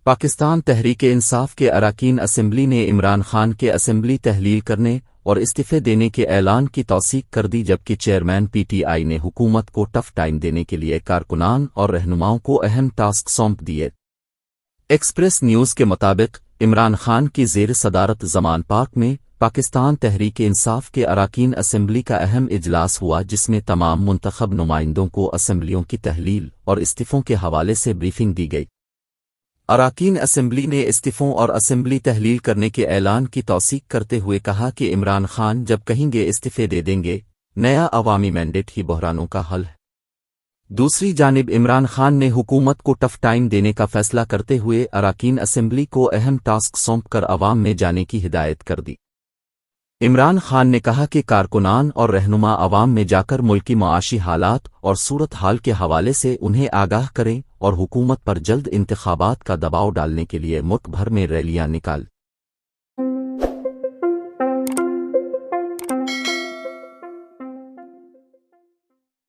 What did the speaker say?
پاکستان تحریک انصاف کے اراکین اسمبلی نے عمران خان کے اسمبلی تحلیل کرنے اور استعفے دینے کے اعلان کی توثیق کر دی، جبکہ چیئرمین پی ٹی آئی نے حکومت کو ٹف ٹائم دینے کے لیے کارکنان اور رہنماؤں کو اہم ٹاسک سونپ دیے۔ ایکسپریس نیوز کے مطابق عمران خان کی زیر صدارت زمان پاک میں پاکستان تحریک انصاف کے اراکین اسمبلی کا اہم اجلاس ہوا، جس میں تمام منتخب نمائندوں کو اسمبلیوں کی تحلیل اور استعفوں کے حوالے سے بریفنگ دی گئی۔ اراکین اسمبلی نے استعفوں اور اسمبلی تحلیل کرنے کے اعلان کی توثیق کرتے ہوئے کہا کہ عمران خان جب کہیں گے استعفے دے دیں گے، نیا عوامی مینڈیٹ ہی بحرانوں کا حل ہے۔ دوسری جانب عمران خان نے حکومت کو ٹف ٹائم دینے کا فیصلہ کرتے ہوئے اراکین اسمبلی کو اہم ٹاسک سونپ کر عوام میں جانے کی ہدایت کر دی۔ عمران خان نے کہا کہ کارکنان اور رہنما عوام میں جا کر ملکی معاشی حالات اور صورتحال کے حوالے سے انہیں آگاہ کریں اور حکومت پر جلد انتخابات کا دباؤ ڈالنے کے لیے ملک بھر میں ریلیاں نکال